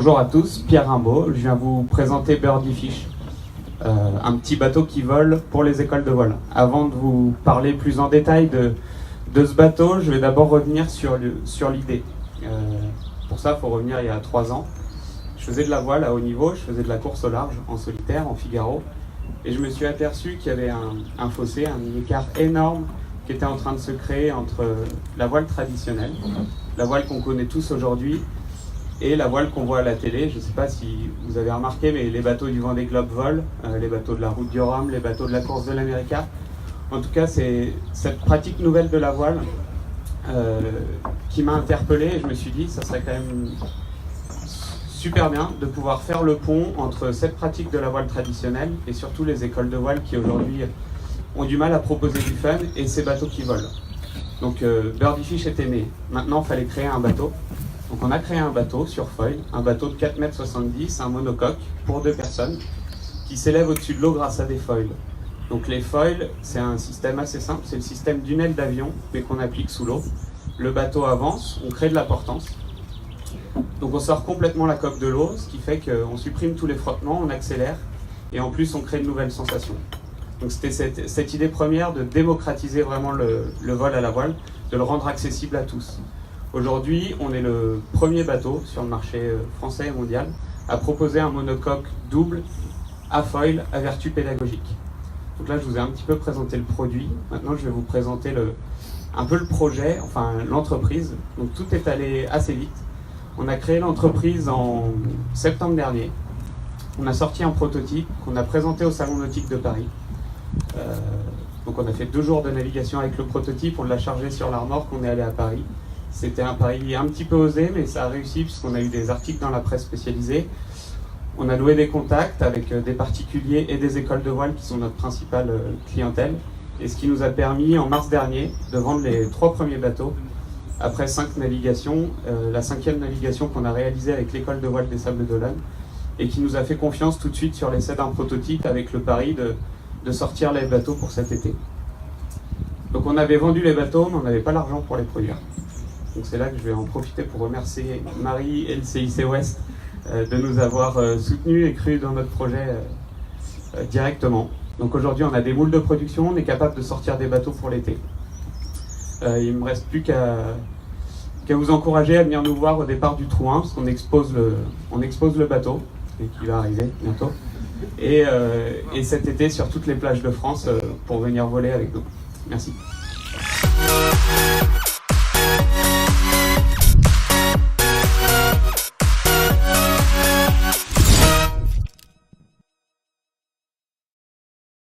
Bonjour à tous, Pierre Rimbaud. Je viens vous présenter Birdie Fish, un petit bateau qui vole pour les écoles de vol. Avant de vous parler plus en détail de ce bateau, je vais d'abord revenir sur l'idée. Pour ça, il faut revenir il y a 3 ans. Je faisais de la voile à haut niveau, je faisais de la course au large en solitaire, en Figaro, et je me suis aperçu qu'il y avait un fossé, un écart énorme qui était en train de se créer entre la voile traditionnelle, la voile qu'on connaît tous aujourd'hui, et la voile qu'on voit à la télé. Je ne sais pas si vous avez remarqué, mais les bateaux du Vendée Globe volent, les bateaux de la Route du Rhum, les bateaux de la course de l'América. En tout cas, c'est cette pratique nouvelle de la voile qui m'a interpellé, et je me suis dit ça serait quand même super bien de pouvoir faire le pont entre cette pratique de la voile traditionnelle et surtout les écoles de voile qui aujourd'hui ont du mal à proposer du fun et ces bateaux qui volent. Donc Birdie Fish était né. Maintenant, il fallait créer un bateau. Donc on a créé un bateau sur foil, un bateau de 4,70 m, un monocoque pour 2 personnes qui s'élève au-dessus de l'eau grâce à des foils. Donc les foils, c'est un système assez simple, c'est le système d'une aile d'avion mais qu'on applique sous l'eau. Le bateau avance, on crée de la portance. Donc on sort complètement la coque de l'eau, ce qui fait qu'on supprime tous les frottements, on accélère et en plus on crée de nouvelles sensations. Donc c'était cette idée première de démocratiser vraiment le vol à la voile, de le rendre accessible à tous. Aujourd'hui, on est le premier bateau sur le marché français et mondial à proposer un monocoque double à foil à vertu pédagogique. Donc là, je vous ai un petit peu présenté le produit. Maintenant, je vais vous présenter un peu le projet, enfin l'entreprise. Donc tout est allé assez vite. On a créé l'entreprise en septembre dernier. On a sorti un prototype qu'on a présenté au Salon Nautique de Paris. Donc on a fait 2 jours de navigation avec le prototype, on l'a chargé sur la remorque, on est allé à Paris. C'était un pari un petit peu osé, mais ça a réussi puisqu'on a eu des articles dans la presse spécialisée. On a noué des contacts avec des particuliers et des écoles de voile qui sont notre principale clientèle. Et ce qui nous a permis en mars dernier de vendre les 3 premiers bateaux. Après 5 navigations, la 5e navigation qu'on a réalisée avec l'école de voile des Sables d'Olonne et qui nous a fait confiance tout de suite sur l'essai d'un prototype avec le pari de sortir les bateaux pour cet été. Donc on avait vendu les bateaux, mais on n'avait pas l'argent pour les produire. Donc c'est là que je vais en profiter pour remercier Marie et le CIC Ouest de nous avoir soutenus et cru dans notre projet directement. Donc aujourd'hui on a des moules de production, on est capable de sortir des bateaux pour l'été. Il ne me reste plus qu'à vous encourager à venir nous voir au départ du trou 1, parce qu'on expose le bateau, et qui va arriver bientôt, et cet été sur toutes les plages de France pour venir voler avec nous. Merci.